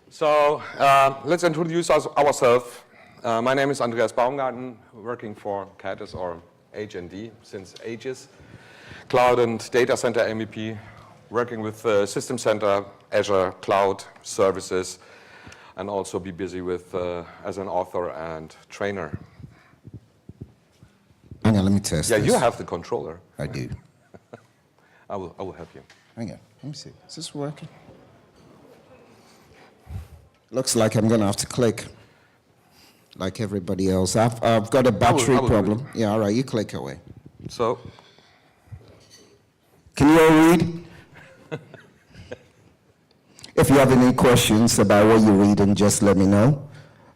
So let's introduce ourselves. My name is Andreas Baumgarten, working for CATIS or H&D since ages. Cloud and Data Center MVP, working with System Center, Azure Cloud Services, and also be busy with as an author and trainer. Hang on, let me test this. this. You have the controller. I do. I will help you. Hang on, let me see. Is this working? Looks like I'm going to have to click like everybody else. I've got a battery problem. Yeah, all right, you click away. So, can you all read? If you have any questions about what you're reading, just let me know.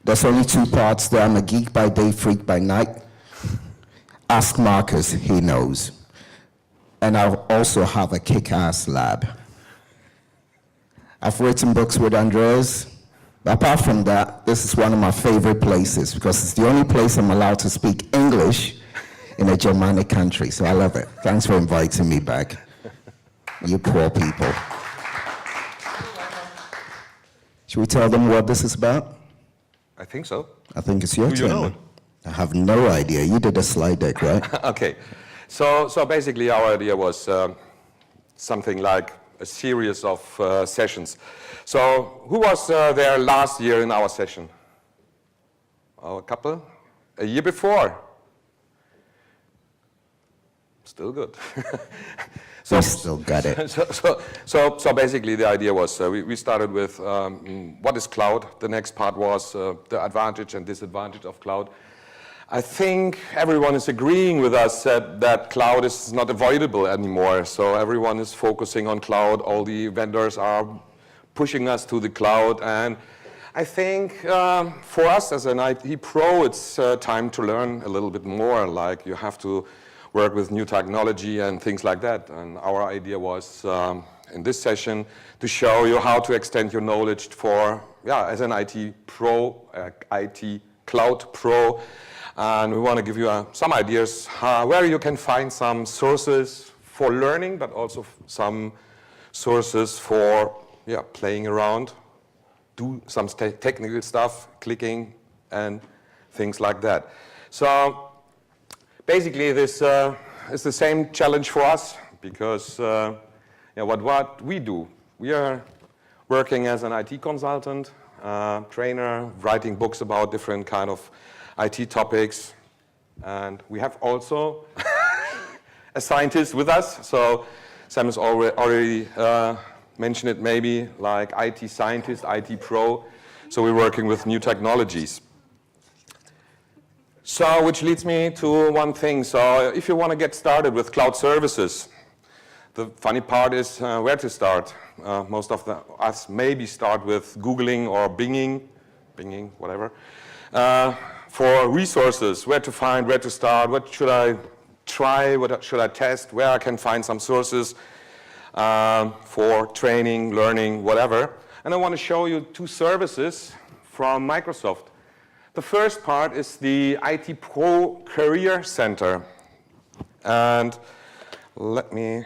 There's only two parts there. I'm a geek by day, freak by night. Ask Marcus, he knows. And I'll also have a kick-ass lab. I've written books with Andreas. But apart from that, this is one of my favorite places because it's the only place I'm allowed to speak English in a Germanic country, so I love it. Thanks for inviting me back, you poor people. Should we tell them what this is about? I think so. I think it's your turn. Do you know? I have no idea. You did a slide deck, right? Okay. So basically our idea was something like a series of sessions. So who was there last year in our session? Oh, a couple? A year before? Still good. So we still got it. So basically the idea was we started with what is cloud. The next part was the advantage and disadvantage of cloud. I think everyone is agreeing with us that cloud is not avoidable anymore. So everyone is focusing on cloud. All the vendors are pushing us to the cloud. And I think for us as an IT pro, it's time to learn a little bit more. Like you have to work with new technology and things like that. And our idea was in this session to show you how to extend your knowledge for, as an IT pro, IT cloud pro. And we want to give you some ideas where you can find some sources for learning, but also some sources for playing around, do some technical stuff, clicking, and things like that. So basically, this is the same challenge for us because what we do, we are working as an IT consultant, trainer, writing books about different kind of IT topics, and we have also a scientist with us. So Sam has already mentioned it maybe, like IT scientist, IT pro. So we're working with new technologies. So which leads me to one thing. So if you want to get started with cloud services, the funny part is where to start. Most of us maybe start with Googling or Binging, whatever. For resources, where to find, where to start, what should I try, what should I test, where I can find some sources for training, learning, whatever. And I want to show you two services from Microsoft. The first part is the IT Pro Career Center. And let me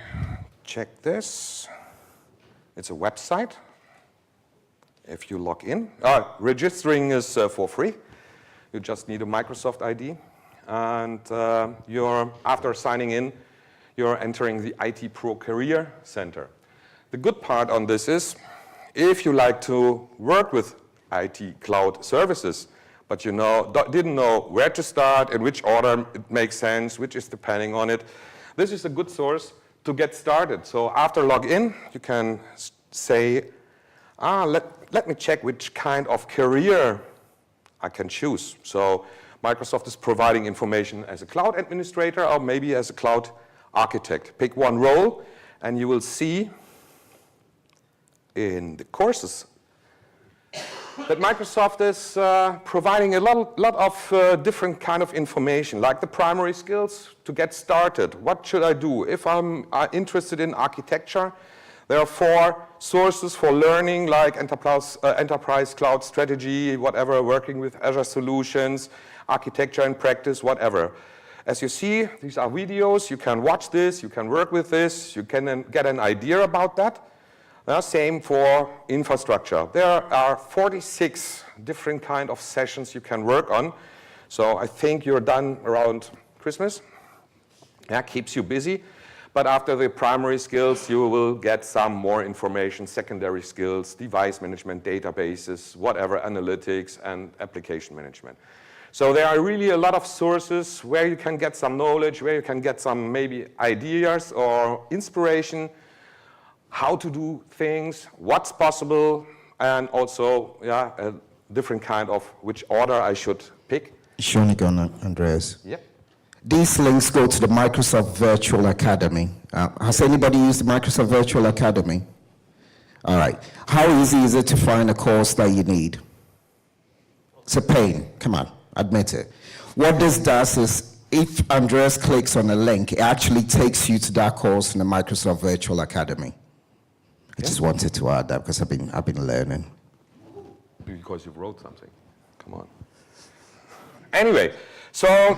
check this. It's a website. If you log in, registering is for free. You just need a Microsoft ID. And after signing in, you're entering the IT Pro Career Center. The good part on this is, if you like to work with IT cloud services, but you didn't know where to start, in which order it makes sense, which is depending on it, this is a good source to get started. So after login, you can say, let me check which kind of career I can choose. So Microsoft is providing information as a cloud administrator or maybe as a cloud architect. Pick one role and you will see in the courses that Microsoft is providing a lot of different kind of information, like the primary skills to get started. What should I do? If I'm interested in architecture, there are 4 sources for learning, like enterprise cloud strategy, whatever, working with Azure solutions, architecture and practice, whatever. As you see, these are videos. You can watch this, you can work with this, you can get an idea about that. Now, same for infrastructure. There are 46 different kind of sessions you can work on. So I think you're done around Christmas. That keeps you busy. But after the primary skills, you will get some more information, secondary skills, device management, databases, whatever, analytics, and application management. So there are really a lot of sources where you can get some knowledge, where you can get some maybe ideas or inspiration, how to do things, what's possible, and also a different kind of which order I should pick. Sure, Andreas. Yep. These links go to the Microsoft Virtual Academy. Has anybody used the Microsoft Virtual Academy? All right. How easy is it to find a course that you need? It's a pain. Come on, admit it. What this does is, if Andreas clicks on a link, it actually takes you to that course in the Microsoft Virtual Academy. I just wanted to add that because I've been learning. Because you wrote something. Come on. Anyway, so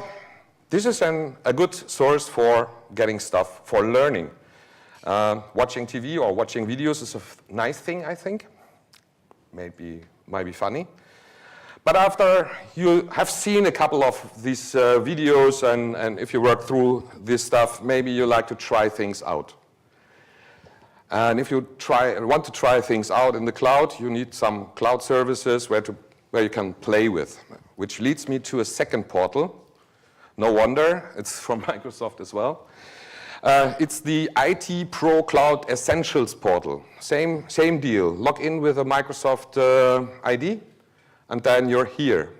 this is a good source for getting stuff, for learning. Watching TV or watching videos is a nice thing, I think. Might be funny. But after you have seen a couple of these videos and if you work through this stuff, maybe you like to try things out. And if you want to try things out in the cloud, you need some cloud services where you can play with, which leads me to a second portal. No wonder, it's from Microsoft as well. It's the IT Pro Cloud Essentials portal. Same deal. Log in with a Microsoft ID, and then you're here.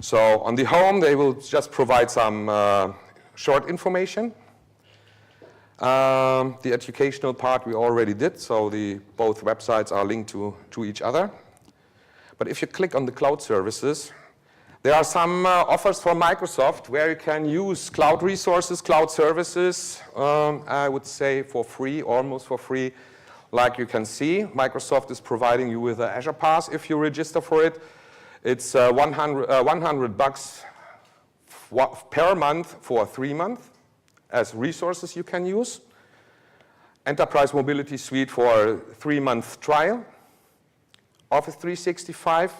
So on the home, they will just provide some short information. The educational part we already did, so both websites are linked to each other. But if you click on the cloud services, there are some offers from Microsoft where you can use cloud resources, cloud services, I would say for free, almost for free. Like you can see, Microsoft is providing you with an Azure Pass if you register for it. It's $100 per month for 3 months as resources you can use. Enterprise Mobility Suite for a 3-month trial. Office 365.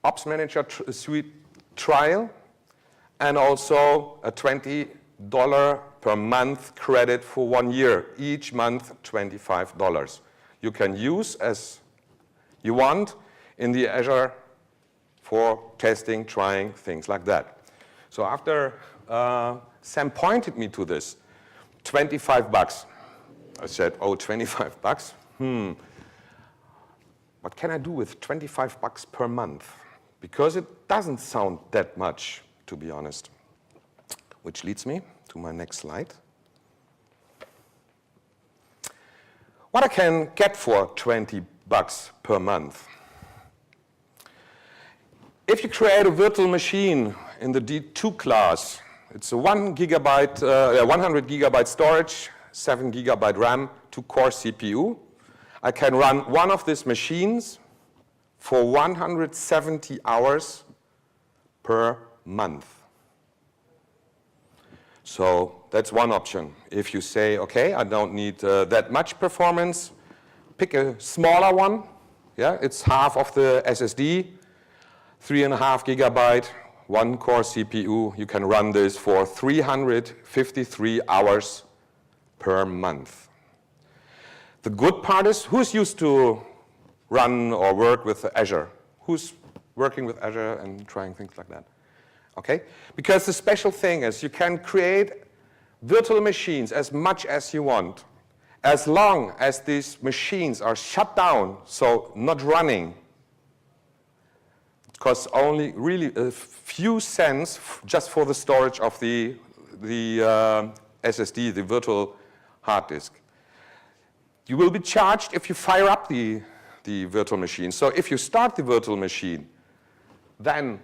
Ops Manager Suite trial, and also a $20 per month credit for 1 year. Each month, $25. You can use as you want in the Azure for testing, trying, things like that. So after Sam pointed me to this, $25. I said, oh, $25? What can I do with $25 per month? Because it doesn't sound that much, to be honest. Which leads me to my next slide. What I can get for $20 per month. If you create a virtual machine in the D2 class, it's a 100 gigabyte storage, 7 gigabyte RAM, 2-core CPU. I can run one of these machines for 170 hours per month. So that's one option. If you say, okay, I don't need that much performance, pick a smaller one. Yeah, it's half of the SSD, 3.5 gigabyte, 1-core CPU. You can run this for 353 hours per month. The good part is, who's used to run or work with Azure? Who's working with Azure and trying things like that? Okay? Because the special thing is you can create virtual machines as much as you want, as long as these machines are shut down, so not running. It costs only really a few cents just for the storage of the SSD, the virtual hard disk. You will be charged if you fire up the virtual machine. So if you start the virtual machine, then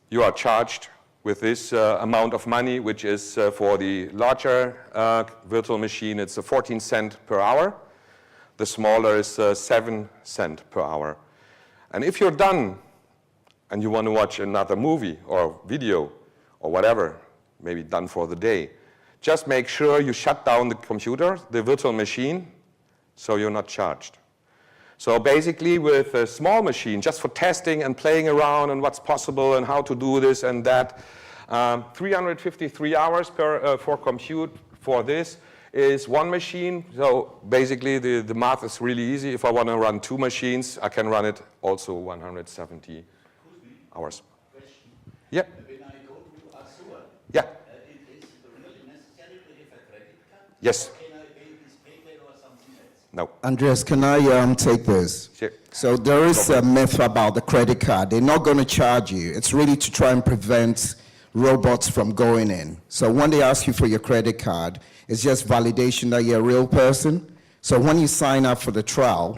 you are charged with this amount of money, which is for the larger virtual machine, it's 14 cents per hour. The smaller is 7 cents per hour. And if you're done and you want to watch another movie or video or whatever, maybe done for the day, just make sure you shut down the computer, the virtual machine, so you're not charged. So basically with a small machine, just for testing and playing around and what's possible and how to do this and that, 353 hours for compute for this is one machine. So basically the math is really easy. If I want to run 2 machines, I can run it also 170 hours. Question. Yeah. When I go to Azure, Yeah. it is really necessary to have a credit card? Yes. Or can I pay this PayPal or something else? No. Andreas, can I take this? Sure. So there is a myth about the credit card. They're not going to charge you. It's really to try and prevent robots from going in. So when they ask you for your credit card, it's just validation that you're a real person. So when you sign up for the trial,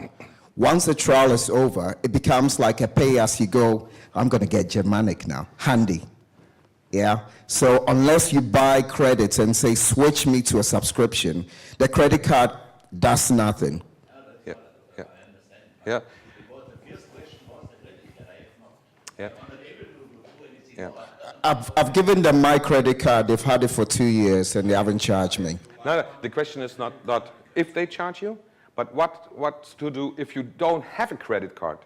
once the trial is over, it becomes like a pay as you go. I'm going to get Germanic now, handy. Yeah. So unless you buy credits and say, switch me to a subscription, the credit card does nothing. Yeah. Yeah. I understand. Yeah. Because the first question was the credit card. I have not. Yeah. I'm not able to do anything Yeah. more. I've given them my credit card. They've had it for 2 years and they haven't charged me. No, the question is not if they charge you, but what to do if you don't have a credit card.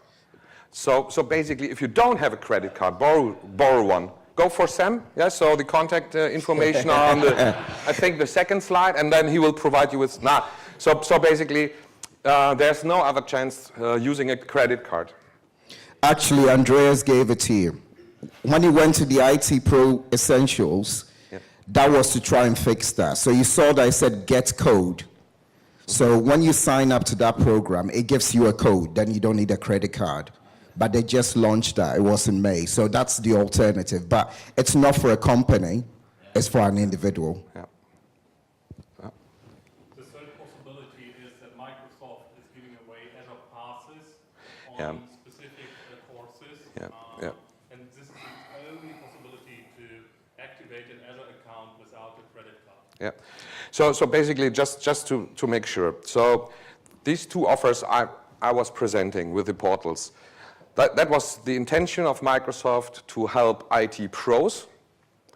So basically, if you don't have a credit card, borrow one. Go for Sam. Yeah. So the contact information are on the, I think the second slide, and then he will provide you with. So basically, there's no other chance using a credit card. Actually, Andreas gave it to you. When you went to the IT Pro Essentials, Yeah. that was to try and fix that. So you saw that I said get code. So when you sign up to that program, it gives you a code. Then you don't need a credit card. But they just launched that. It was in May. So that's the alternative. But it's not for a company. It's for an individual. Yeah. The third possibility is that Microsoft is giving away Azure passes on Yeah. specific courses. Yeah, yeah. And this is the only possibility to activate an Azure account without a credit card. Yeah. So basically, just to make sure. So these 2 offers I was presenting with the portals, that was the intention of Microsoft to help IT pros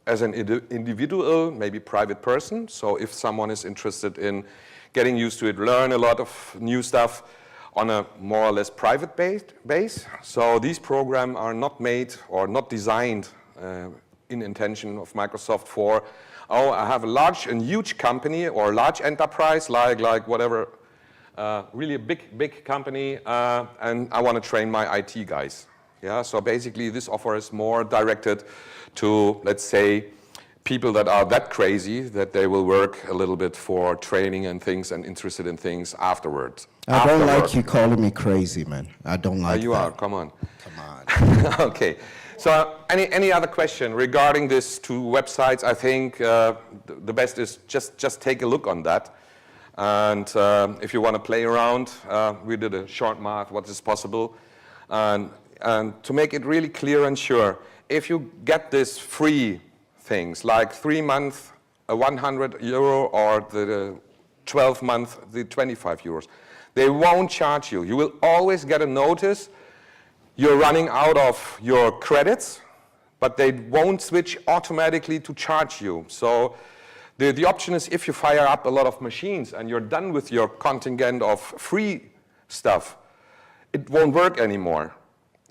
as an individual, maybe private person. So if someone is interested in getting used to it, learn a lot of new stuff on a more or less private base. So these programs are not made or not designed in intention of Microsoft for, oh, I have a large and huge company or a large enterprise like whatever, really a big company, and I want to train my IT guys. Yeah, so basically this offer is more directed to, let's say, people that are that crazy that they will work a little bit for training and things and interested in things afterwards. I don't like work. you calling me crazy, man. I don't like You that. are, come on. Come on. Okay. So any other question regarding these 2 websites? I think the best is just take a look on that. And if you want to play around, we did a short math, what is possible. And to make it really clear and sure, if you get this free things like 3 months, €100, or the 12 months, the €25, they won't charge you. You will always get a notice you're running out of your credits, but they won't switch automatically to charge you. So the option is if you fire up a lot of machines and you're done with your contingent of free stuff, it won't work anymore.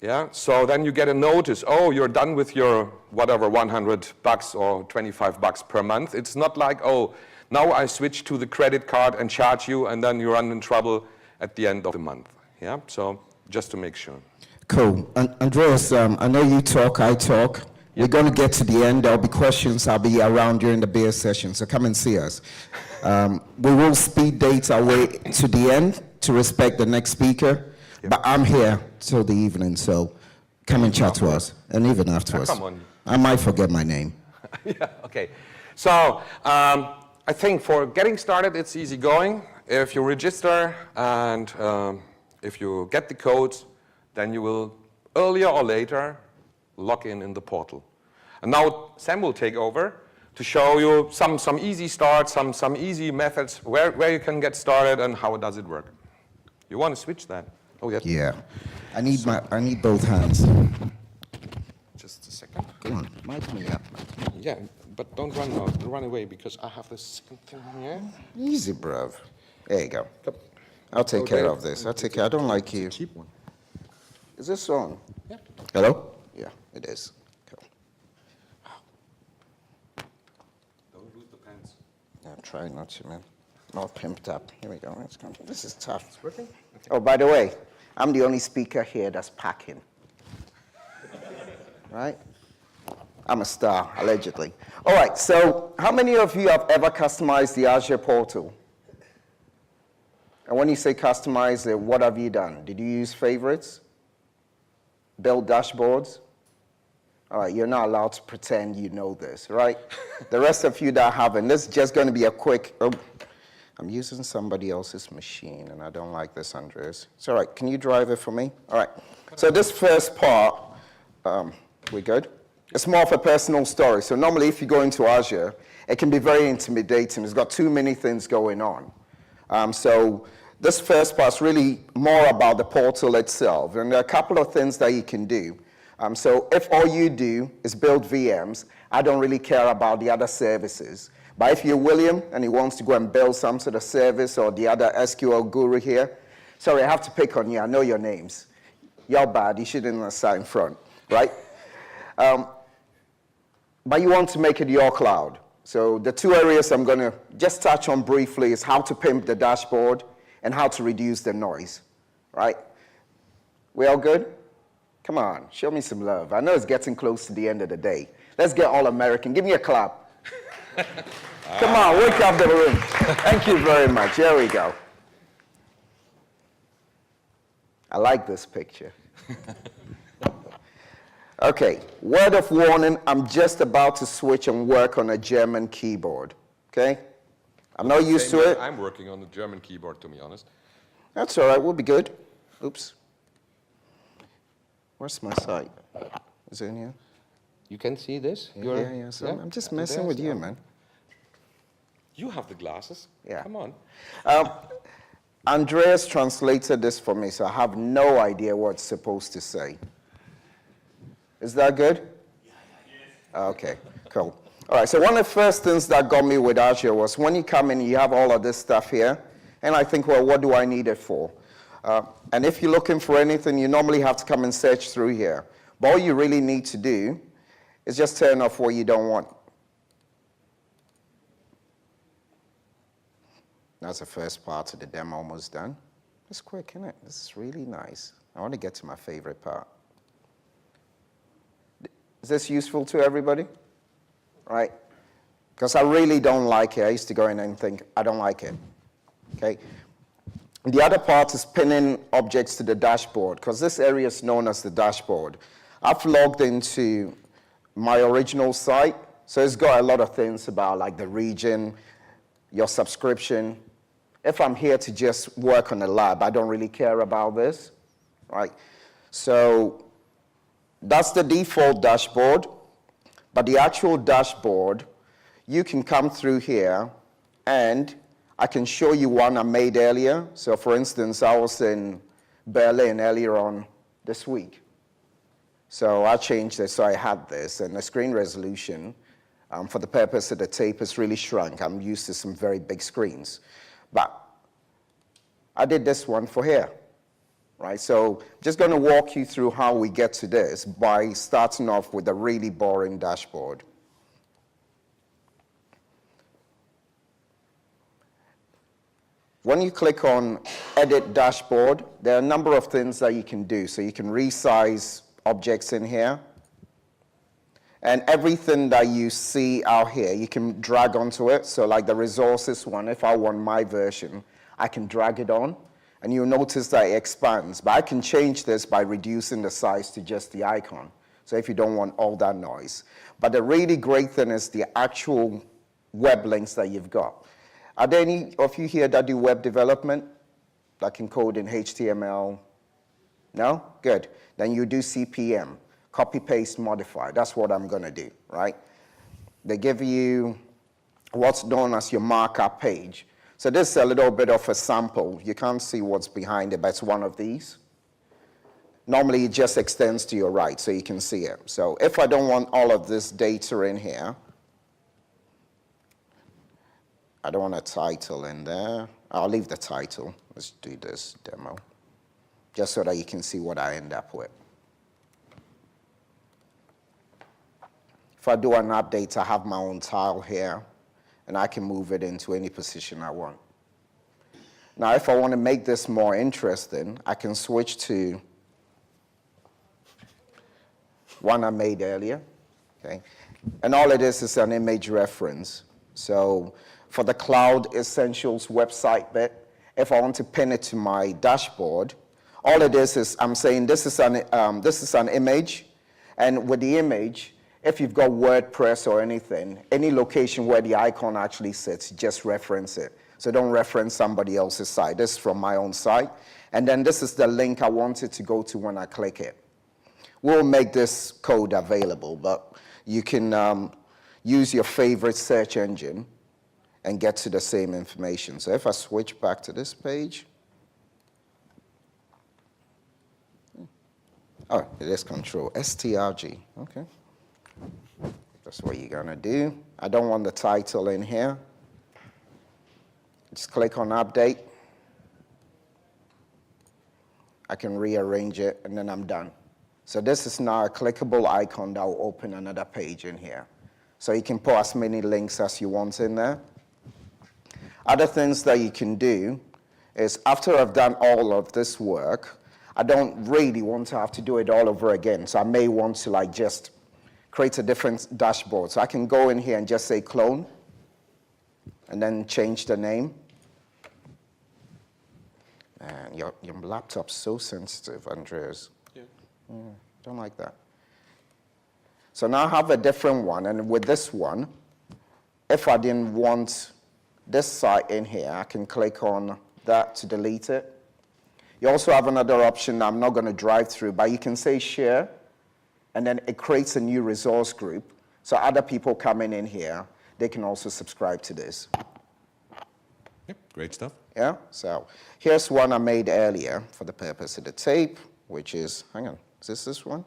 Yeah, so then you get a notice, oh, you're done with your whatever, $100 or $25 per month. It's not like, oh, now I switch to the credit card and charge you, and then you run in trouble at the end of the month. Yeah, so just to make sure. Cool. Andreas, I know you talk, I talk. We're going to get to the end. There'll be questions. I'll be around during the beer session, so come and see us. We will speed date our way to the end to respect the next speaker, but I'm here till the evening, so come and chat to us, and even afterwards. Come on. I might forget my name. Yeah, okay. So I think for getting started, it's easy going. If you register and if you get the codes, then you will, earlier or later, log in the portal. And now Sam will take over to show you some easy starts, some easy methods where you can get started and how does it work. You want to switch that? Oh, yes. Yeah. I need both hands. Just a second. Come on, mic me up. Yeah, but don't run away because I have this second thing here. Easy, bruv. There you go. Come. I'll take Oh, care Dave, of this. I'll take care. I don't like you. It's a cheap one. Is this on? Yeah. Hello? Yeah, it is. Cool. Don't lose the pens. Yeah, I'm trying not to, man. All pimped up. Here we go. This is tough. It's working? Okay. Oh, by the way, I'm the only speaker here that's packing. Right? I'm a star, allegedly. All right, so how many of you have ever customized the Azure portal? And when you say customize it, what have you done? Did you use favorites? Build dashboards? All right, you're not allowed to pretend you know this, right? The rest of you that haven't, this is just going to be a quick, oh, I'm using somebody else's machine, and I don't like this, Andreas. It's all right, can you drive it for me? All right, so this first part, we good? It's more of a personal story. So normally if you go into Azure, it can be very intimidating. It's got too many things going on. So this first part is really more about the portal itself. And there are a couple of things that you can do. So if all you do is build VMs, I don't really care about the other services. But if you're William and he wants to go and build some sort of service, or the other SQL guru here, sorry, I have to pick on you. I know your names. You're bad. You shouldn't have sat in front, right? But you want to make it your cloud. So the two areas I'm going to just touch on briefly is how to pimp the dashboard and how to reduce the noise, right? We all good? Come on, show me some love. I know it's getting close to the end of the day. Let's get all American. Give me a clap. Come on, wake up the room. Thank you very much. Here we go. I like this picture. Okay, word of warning, I'm just about to switch and work on a German keyboard, okay? I'm not used to it. I'm working on the German keyboard, to be honest. That's all right, we'll be good. Oops. Where's my site? Is it in here? You can see this? Yeah. So I'm just messing with you, man. You have the glasses. Yeah. Come on. Andreas translated this for me, so I have no idea what it's supposed to say. Is that good? Yes. Okay, cool. All right, so one of the first things that got me with Azure was when you come in, you have all of this stuff here, and I think, well, what do I need it for? And if you're looking for anything, you normally have to come and search through here. But all you really need to do is just turn off what you don't want. That's the first part of the demo almost done. It's quick, isn't it? This is really nice. I want to get to my favorite part. Is this useful to everybody? Right? Because I really don't like it. I used to go in and think, I don't like it. Okay? The other part is pinning objects to the dashboard, because this area is known as the dashboard. I've logged into my original site, so it's got a lot of things about like the region, your subscription. If I'm here to just work on a lab, I don't really care about this, right? So that's the default dashboard, but the actual dashboard, you can come through here and I can show you one I made earlier. So for instance, I was in Berlin earlier on this week. So I changed it so I had this, and the screen resolution for the purpose of the tape has really shrunk. I'm used to some very big screens. But I did this one for here. Right, so just going to walk you through how we get to this by starting off with a really boring dashboard. When you click on Edit Dashboard, there are a number of things that you can do. So you can resize objects in here. And everything that you see out here, you can drag onto it. So like the resources one, if I want my version, I can drag it on. And you'll notice that it expands. But I can change this by reducing the size to just the icon. So if you don't want all that noise. But the really great thing is the actual web links that you've got. Are there any of you here that do web development? That can code in HTML? No? Good. Then you do CPM, copy, paste, modify. That's what I'm going to do, right? They give you what's known as your markup page. So this is a little bit of a sample. You can't see what's behind it, but it's one of these. Normally, it just extends to your right, so you can see it. So if I don't want all of this data in here, I don't want a title in there. I'll leave the title. Let's do this demo, just so that you can see what I end up with. If I do an update, I have my own tile here, and I can move it into any position I want. Now, if I want to make this more interesting, I can switch to one I made earlier, okay? And all it is an image reference. So for the Cloud Essentials website bit, if I want to pin it to my dashboard, all it is I'm saying this is an image, and with the image, if you've got WordPress or anything, any location where the icon actually sits, just reference it. So don't reference somebody else's site. This is from my own site. And then this is the link I want it to go to when I click it. We'll make this code available, but you can use your favorite search engine and get to the same information. So if I switch back to this page, oh, it is control, STRG, okay. That's what you're gonna do. I don't want the title in here. Just click on update. I can rearrange it, and then I'm done. So this is now a clickable icon that will open another page in here. So you can put as many links as you want in there. Other things that you can do is after I've done all of this work, I don't really want to have to do it all over again. So I may want to like just create a different dashboard. So I can go in here and just say clone, and then change the name. And your laptop's so sensitive, Andreas. Yeah. Don't like that. So now I have a different one, and with this one, if I didn't want this site in here, I can click on that to delete it. You also have another option I'm not going to drive through, but you can say share, and then it creates a new resource group. So other people coming in here, they can also subscribe to this. Yep, great stuff. Yeah, so here's one I made earlier for the purpose of the tape, which is, hang on, is this one?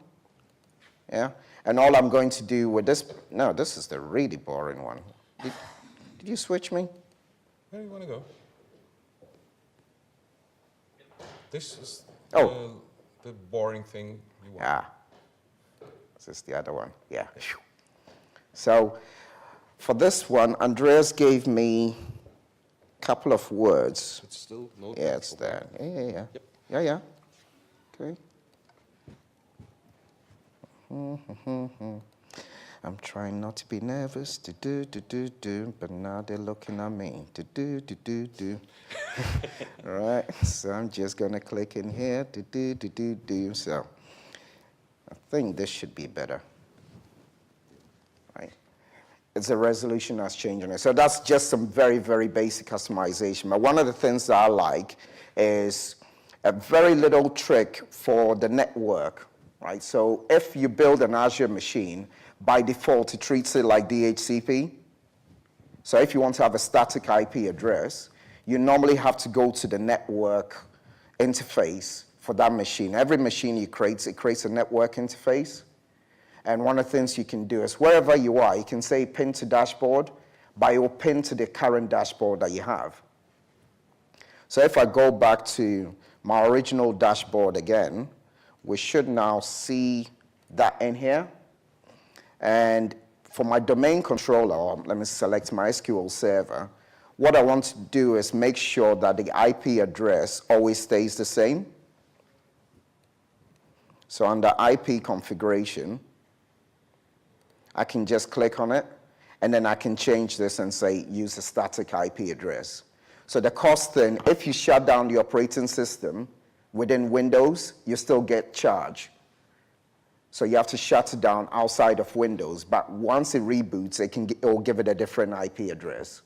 Yeah, and all I'm going to do with this, no, this is the really boring one. Did you switch me? Where do you want to go? This is the boring thing you want. Yeah, this is the other one, yeah. So for this one, Andreas gave me a couple of words. It's still no. Yeah, it's there. Yeah. Yep. Yeah. Okay. I'm trying not to be nervous, but now they're looking at me, All right, so I'm just gonna click in here, So I think this should be better, right? It's a resolution that's changing it. So that's just some very, very basic customization. But one of the things that I like is a very little trick for the network, right? So if you build an Azure machine, by default, it treats it like DHCP. So if you want to have a static IP address, you normally have to go to the network interface for that machine. Every machine you create, it creates a network interface. And one of the things you can do is wherever you are, you can say pin to dashboard, but it will pin to the current dashboard that you have. So if I go back to my original dashboard again, we should now see that in here. And for my domain controller, let me select my SQL server, what I want to do is make sure that the IP address always stays the same. So under IP configuration, I can just click on it, and then I can change this and say use a static IP address. So the cost thing, if you shut down the operating system within Windows, you still get charged. So you have to shut it down outside of Windows, but once it reboots, it will give it a different IP address.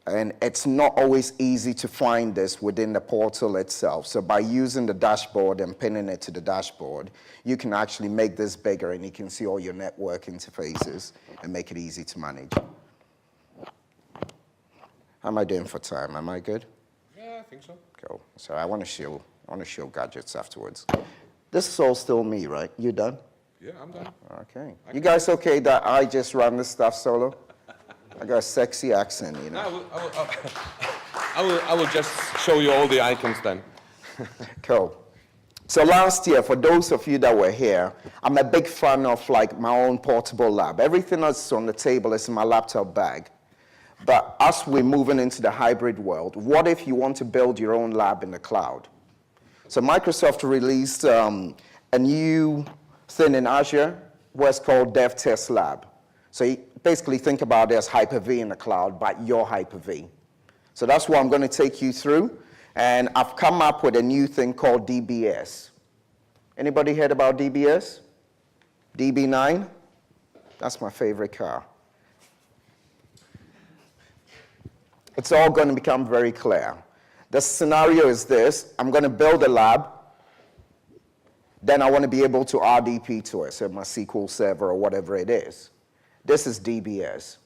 And it's not always easy to find this within the portal itself. So by using the dashboard and pinning it to the dashboard, you can actually make this bigger, and you can see all your network interfaces and make it easy to manage. How am I doing for time? Am I good? Yeah, I think so. Cool. So I want to show gadgets afterwards. This is all still me, right? You done? Yeah, I'm done. Okay. You guys okay that I just run this stuff solo? I got a sexy accent, you know. I will just show you all the icons then. Cool. So last year, for those of you that were here, I'm a big fan of like my own portable lab. Everything that's on the table is in my laptop bag. But as we're moving into the hybrid world, what if you want to build your own lab in the cloud? So Microsoft released a new thing in Azure, what's called Dev Test Lab. So you basically think about it as Hyper-V in the cloud, but your Hyper-V. So that's what I'm going to take you through. And I've come up with a new thing called DBS. Anybody heard about DBS? DB9? That's my favorite car. It's all going to become very clear. The scenario is this. I'm going to build a lab. Then I want to be able to RDP to it, so my SQL server or whatever it is. This is DBS.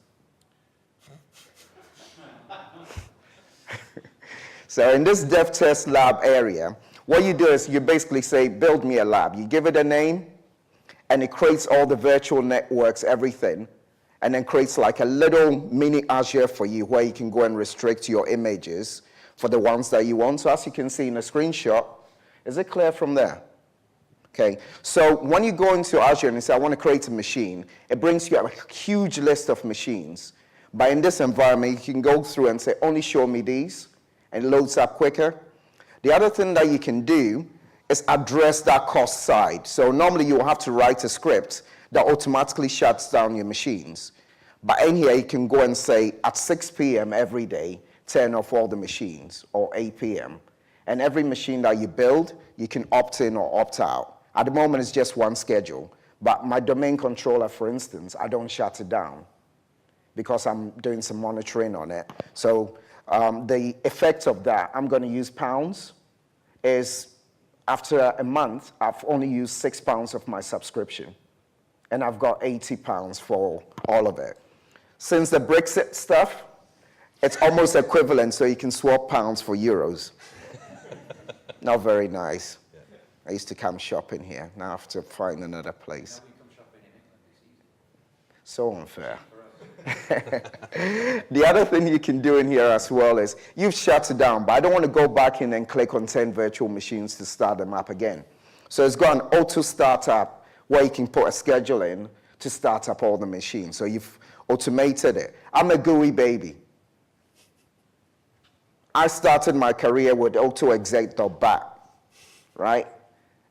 So in this Dev Test Lab area, what you do is you basically say, build me a lab. You give it a name, and it creates all the virtual networks, everything, and then creates like a little mini Azure for you where you can go and restrict your images for the ones that you want. So as you can see in the screenshot, is it clear from there? Okay, so when you go into Azure and you say, I want to create a machine, it brings you a huge list of machines. But in this environment, you can go through and say, only show me these, and it loads up quicker. The other thing that you can do is address that cost side. So normally you will have to write a script that automatically shuts down your machines. But in here, you can go and say, at 6 p.m. every day, turn off all the machines, or 8 p.m. And every machine that you build, you can opt in or opt out. At the moment, it's just one schedule. But my domain controller, for instance, I don't shut it down because I'm doing some monitoring on it. So the effect of that, I'm going to use pounds, is after a month, I've only used £6 of my subscription. And I've got £80 for all of it. Since the Brexit stuff, it's almost equivalent, so you can swap pounds for euros. Not very nice. I used to come shopping here. Now I have to find another place. So unfair. The other thing you can do in here as well is, you've shut it down, but I don't want to go back in and click on 10 virtual machines to start them up again. So it's got an auto startup where you can put a schedule in to start up all the machines. So you've automated it. I'm a GUI baby. I started my career with autoexec.bat, right?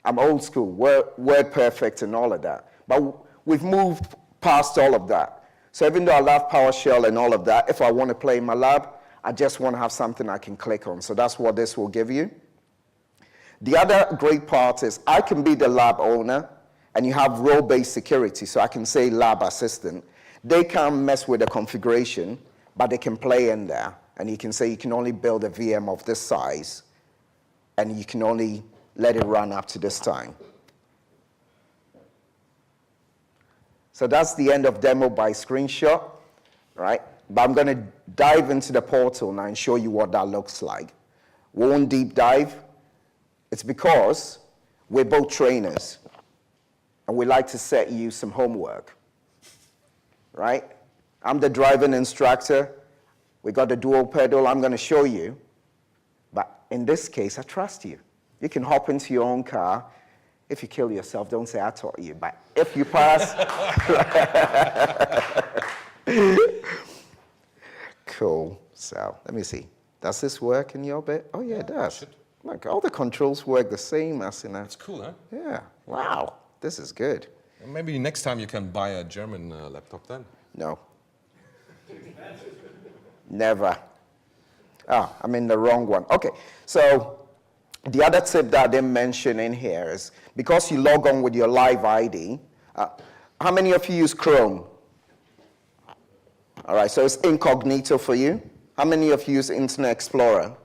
I'm old school, word perfect and all of that. But we've moved past all of that. So even though I love PowerShell and all of that, if I want to play in my lab, I just want to have something I can click on. So that's what this will give you. The other great part is I can be the lab owner, and you have role-based security. So I can say lab assistant. They can't mess with the configuration, but they can play in there. And you can say you can only build a VM of this size, and you can only let it run up to this time. So that's the end of demo by screenshot, right? But I'm going to dive into the portal now and show you what that looks like. We won't deep dive. It's because we're both trainers, and we like to set you some homework, right? I'm the driving instructor. We got the dual pedal. I'm going to show you. But in this case, I trust you. You can hop into your own car. If you kill yourself, don't say I taught you. But if you pass, cool. So let me see. Does this work in your bit? Oh yeah, it does. Look, all the controls work the same as in a. It's cool, huh? Yeah. Wow. This is good. Maybe next time you can buy a German laptop then. No. Never. Ah, I'm in the wrong one. Okay. So the other tip that I didn't mention in here is, because you log on with your live ID, how many of you use Chrome? All right, so it's incognito for you. How many of you use Internet Explorer?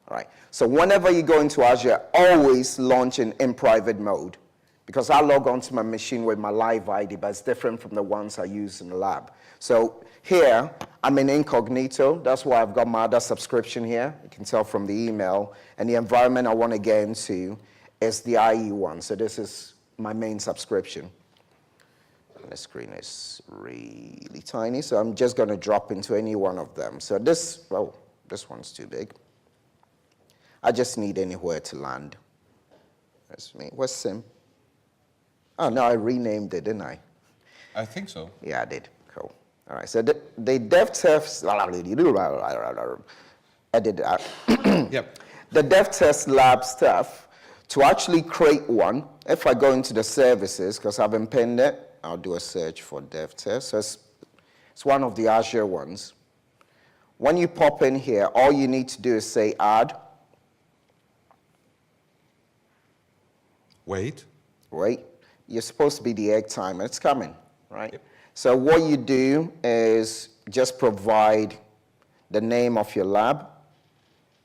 All right, so whenever you go into Azure, always launch in private mode, because I log onto my machine with my live ID, but it's different from the ones I use in the lab. So here, I'm in incognito. That's why I've got my other subscription here. You can tell from the email. And the environment I want to get into is the IE one. So this is my main subscription. And the screen is really tiny, so I'm just going to drop into any one of them. So this, oh, this one's too big. I just need anywhere to land. That's me. What's sim? Oh, no, I renamed it, didn't I? I think so. Yeah, I did. Cool. All right, so the dev test, edit that. Yep. The dev test lab stuff, to actually create one, if I go into the services, because I've pinned it, I'll do a search for dev test. So it's one of the Azure ones. When you pop in here, all you need to do is say add. Wait. You're supposed to be the egg timer. It's coming, right? Yep. So what you do is just provide the name of your lab.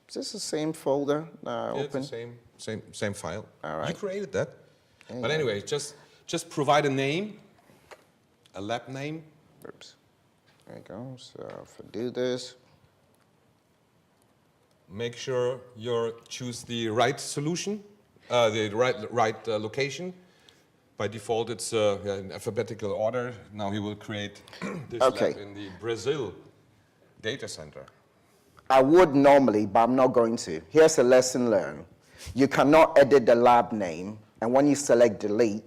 Is this the same folder that I opened? It's the same file. All right. You created that. But anyway, just provide a name, a lab name. Oops. There you go. So if I do this. Make sure you choose the right solution, the right location. By default, it's in alphabetical order. Now he will create this lab in the Brazil data center. I would normally, but I'm not going to. Here's a lesson learned. You cannot edit the lab name, and when you select delete,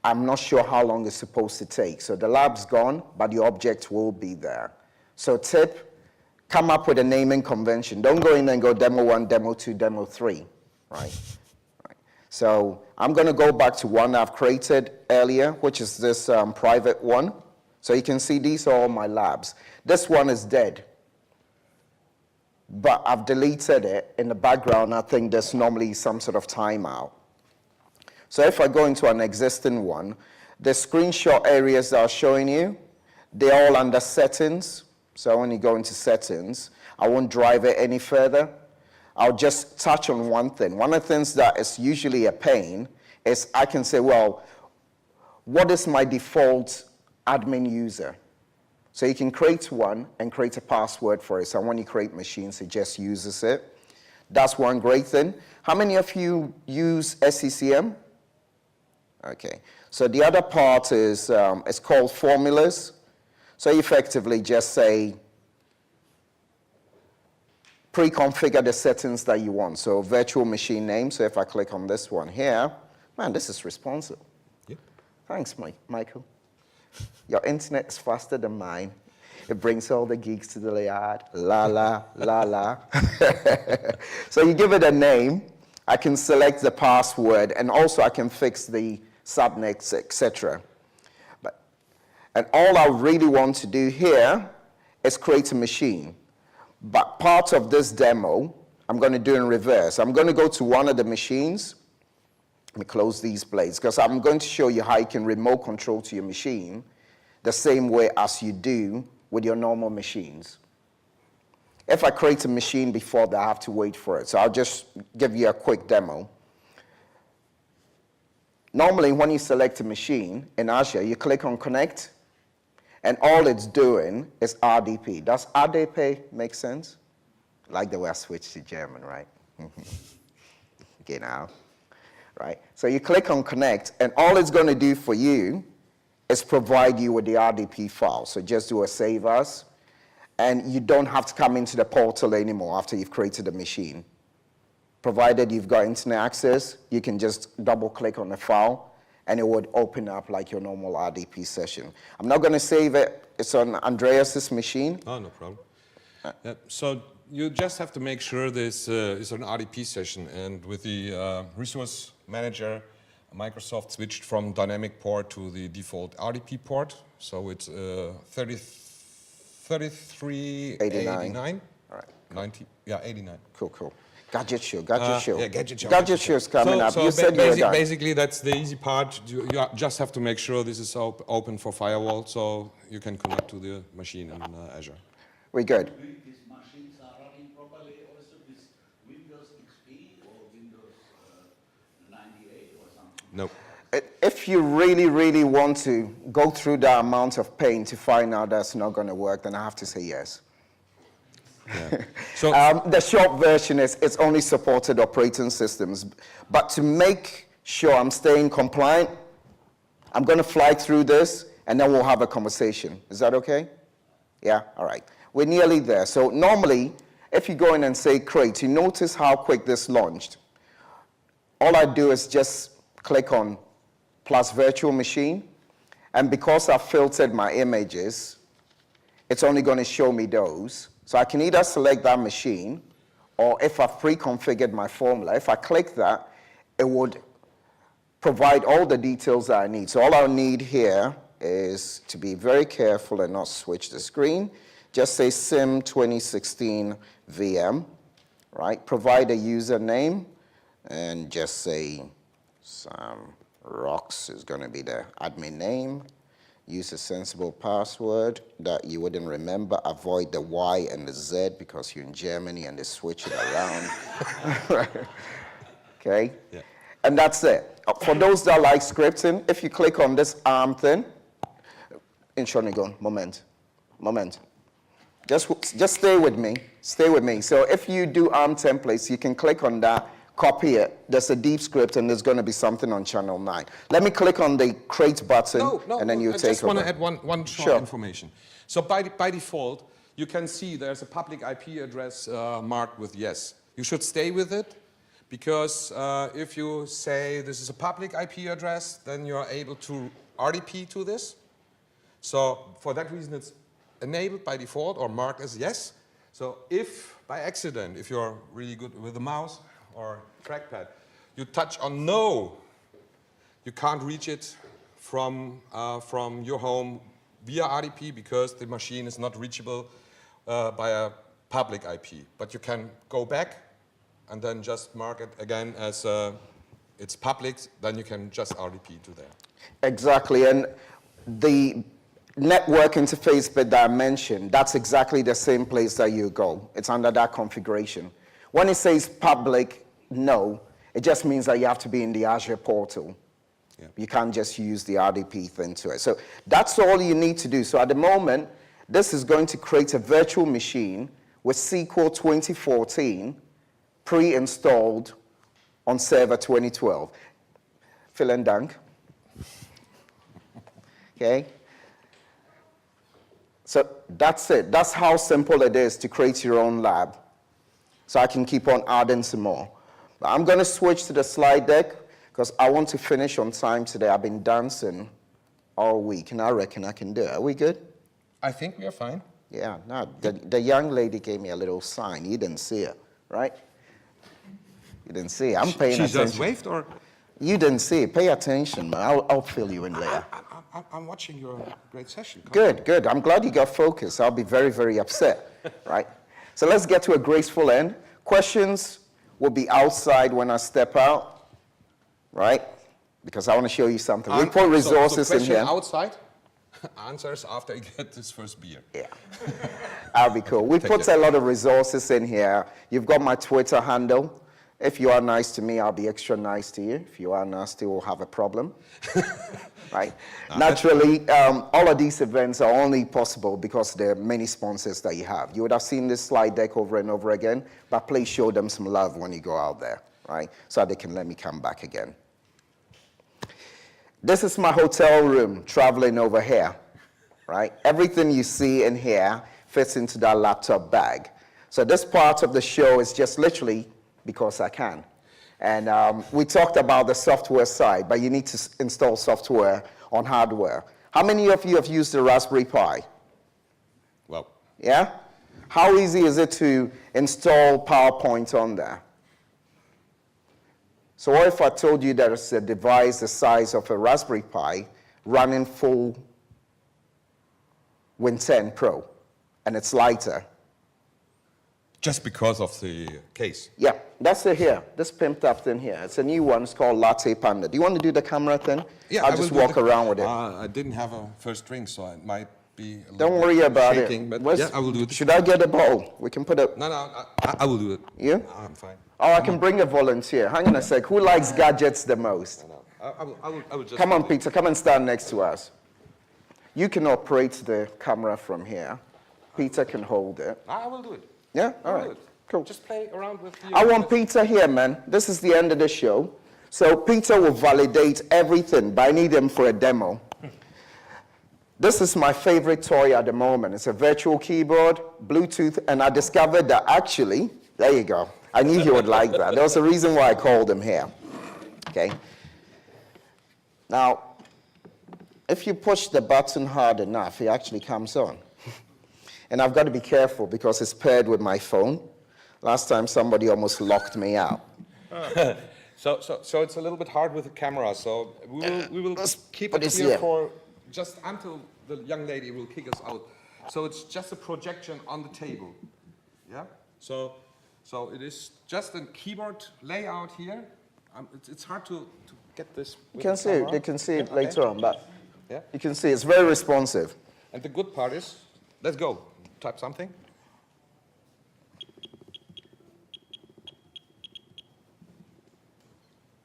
I'm not sure how long it's supposed to take. So the lab's gone, but the object will be there. So tip, come up with a naming convention. Don't go in and go demo 1, demo 2, demo 3, right? So I'm going to go back to one I've created earlier, which is this private one. So you can see these are all my labs. This one is dead, but I've deleted it. In the background, I think there's normally some sort of timeout. So if I go into an existing one, the screenshot areas that I'm showing you, they're all under settings. So when you go into settings, I won't drive it any further. I'll just touch on one thing. One of the things that is usually a pain is I can say, well, what is my default admin user? So you can create one and create a password for it. So when you create machines, it just uses it. That's one great thing. How many of you use SCCM? Okay. So the other part is it's called formulas. So you effectively just say, pre-configure the settings that you want. So virtual machine name. So if I click on this one here, man, this is responsive. Yep. Thanks, Michael. Your internet is faster than mine. It brings all the geeks to the yard. La, la, la, la. So you give it a name. I can select the password, and also I can fix the subnets, etc. And all I really want to do here is create a machine. But part of this demo, I'm going to do in reverse. I'm going to go to one of the machines. Let me close these blades, because I'm going to show you how you can remote control to your machine the same way as you do with your normal machines. If I create a machine before that, I have to wait for it. So I'll just give you a quick demo. Normally, when you select a machine in Azure, you click on Connect, and all it's doing is RDP. Does RDP make sense? Like the way I switched to German, right? Genau. Right? So you click on Connect, and all it's going to do for you is provide you with the RDP file. So just do a save as, and you don't have to come into the portal anymore after you've created a machine. Provided you've got internet access, you can just double-click on the file, and it would open up like your normal RDP session. I'm not going to save it. It's on Andreas's machine. Oh, no problem. So you just have to make sure this is an RDP session, and with the resource manager, Microsoft switched from dynamic port to the default RDP port. So it's 3389. All right. 90, yeah, 89. Cool. Gadget Show, Gadget Show. Yeah, Gadget Show. Gadget Show is coming up. So You said you were done. basically, that's the easy part. You just have to make sure this is open for firewall, so you can connect to the machine in Azure. We're good. These machines are running properly also with Windows XP or Windows 98 or something? No. If you really, really want to go through that amount of pain to find out that's not going to work, then I have to say yes. Yeah. So The short version is it's only supported operating systems. But to make sure I'm staying compliant, I'm going to fly through this, and then we'll have a conversation. Is that okay? Yeah? All right. We're nearly there. So normally, if you go in and say create, you notice how quick this launched. All I do is just click on plus virtual machine, and because I've filtered my images, it's only going to show me those. So I can either select that machine, or if I've pre-configured my formula, if I click that, it would provide all the details that I need. So all I need here is to be very careful and not switch the screen. Just say cim 2016 VM, right? Provide a username and just say Sam Rocks is going to be the admin name. Use a sensible password that you wouldn't remember. Avoid the Y and the Z because you're in Germany and they switch it around. Okay? Yeah. And that's it. For those that like scripting, if you click on this arm thing, moment. Just stay with me. Stay with me. So if you do ARM templates, you can click on that, copy it. There's a deep script, and there's going to be something on channel 9. Let me click on the create button, and then you take over. I just want to add one short information. So by default, you can see there's a public IP address marked with yes. You should stay with it, because if you say this is a public IP address, then you're able to RDP to this. So for that reason, it's enabled by default or marked as yes. So if by accident, if you're really good with the mouse or trackpad, you touch on no, you can't reach it from your home via RDP because the machine is not reachable by a public IP. But you can go back and then just mark it again as it's public, then you can just RDP to there. Exactly, and the network interface bit that I mentioned, that's exactly the same place that you go. It's under that configuration. When it says public, no, it just means that you have to be in the Azure portal. Yeah. You can't just use the RDP thing to it. So that's all you need to do. So at the moment, this is going to create a virtual machine with SQL 2014 pre-installed on server 2012. Vielen Dank. Okay. So that's it. That's how simple it is to create your own lab. So I can keep on adding some more. But I'm going to switch to the slide deck because I want to finish on time today. I've been dancing all week, and I reckon I can do it. Are we good? I think we are fine. Yeah. No, the young lady gave me a little sign. You didn't see it, right? You didn't see it. I'm paying attention. She just waved, or? You didn't see it. Pay attention, man. I'll fill you in later. I'm watching your great session. Good. I'm glad you got focused. I'll be very, very upset, right? So let's get to a graceful end. Questions will be outside when I step out, right? Because I want to show you something. We put resources in here. Outside, answers after I get this first beer. Yeah, that'll be cool. We put a lot of resources in here. You've got my Twitter handle. If you are nice to me, I'll be extra nice to you. If you are nasty, we'll have a problem. Right? Naturally, all of these events are only possible because there are many sponsors that you have. You would have seen this slide deck over and over again, but please show them some love when you go out there, right? So they can let me come back again. This is my hotel room traveling over here, right? Everything you see in here fits into that laptop bag. So this part of the show is just literally because I can. And we talked about the software side, but you need to install software on hardware. How many of you have used the Raspberry Pi? Well. Yeah? How easy is it to install PowerPoint on there? So what if I told you there's a device the size of a Raspberry Pi running full Win 10 Pro, and it's lighter? Just because of the case? Yeah, that's it here. This pimped up thing here. It's a new one. It's called Latte Panda. Do you want to do the camera thing? Yeah, I'll just walk around with it. I didn't have a first drink, so it might be a little Don't worry about shaking, it. But yeah, I will do it. Should I get a bowl? We can put a... No, I will do it. You? I'm fine. Oh, I can bring a volunteer. Hang on a sec. Who likes gadgets the most? No. I will just... Come on, Peter. Come and stand next to us. You can operate the camera from here. Peter can hold it. I will do it. Yeah? All right. Cool. Just play around with you. I want Peter here, man. This is the end of the show. So Peter will validate everything, but I need him for a demo. This is my favorite toy at the moment. It's a virtual keyboard, Bluetooth, and I discovered that actually, there you go. I knew you would like that. There was a reason why I called him here. Okay. Now, if you push the button hard enough, it actually comes on. And I've got to be careful because it's paired with my phone. Last time somebody almost locked me out. So it's a little bit hard with the camera, so we will keep put it this here here. for just until the young lady will kick us out. So it's just a projection on the table. Yeah? So it is just a keyboard layout here. It's hard to get this. You can see it. You can see it later on, but yeah. you can see it's very responsive. And the good part is, let's go. Type something.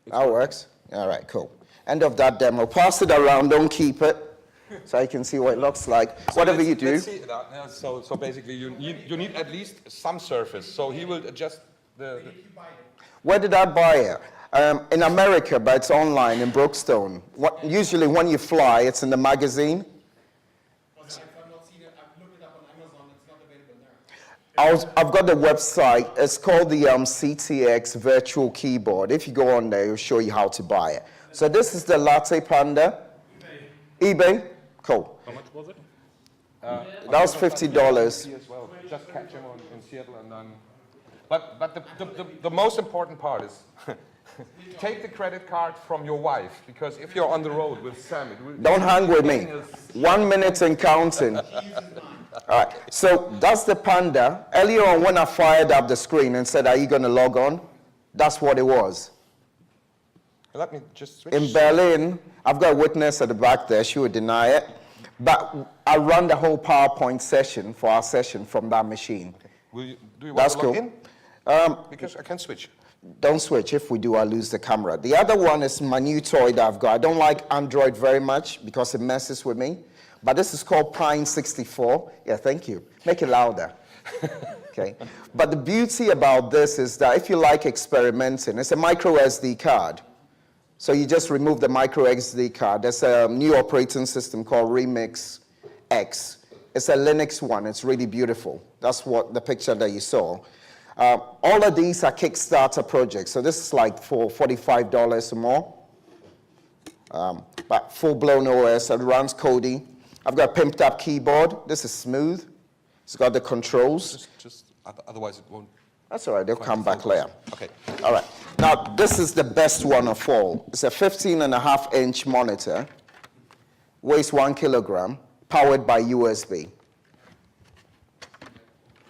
That works. All right, cool. End of that demo. Pass it around. Don't keep it, so I can see what it looks like. Whatever you do. Let's see that. Yeah, so basically, you need at least some surface. So he will adjust the. Where did I buy it? In America, but it's online in Brookstone. Usually when you fly, it's in the magazine. I've not seen it. I've looked it up on Amazon. It's not available there. I've got the website. It's called the CTX Virtual Keyboard. If you go on there, it'll show you how to buy it. So this is the Latte Panda. eBay? Cool. How much was it? That was $50. As well. Just catch him in Seattle and then. But the most important part is take the credit card from your wife, because if you're on the road with Sam, it will. Don't hang with me. 1 minute and counting. All right, so that's the Panda. Earlier on when I fired up the screen and said, are you going to log on? That's what it was. Let me just switch. In Berlin, I've got a witness at the back there. She would deny it. But I run the whole PowerPoint session for our session from that machine. Do you want That's to log cool. in? Because I can switch. Don't switch. If we do, I lose the camera. The other one is my new toy that I've got. I don't like Android very much because it messes with me. But this is called Pine 64. Yeah, thank you. Make it louder. Okay. But the beauty about this is that if you like experimenting, it's a micro SD card. So you just remove the micro SD card. There's a new operating system called Remix X. It's a Linux one. It's really beautiful. That's what the picture that you saw. All of these are Kickstarter projects. So this is like for $45 or more. But full-blown OS. It runs Kodi. I've got a pimped up keyboard. This is smooth. It's got the controls. Otherwise it won't. That's all right. They'll come back later. Okay. All right. Now, this is the best one of all. It's a 15.5-inch monitor, weighs 1 kilogram, powered by USB.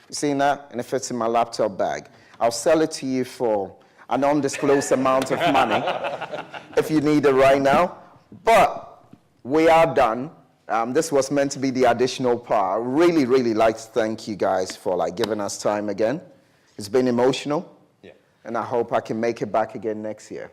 You seen that? And it fits in my laptop bag. I'll sell it to you for an undisclosed amount of money if you need it right now. But we are done. This was meant to be the additional part. I really, really like to thank you guys for giving us time again. It's been emotional. Yeah. And I hope I can make it back again next year.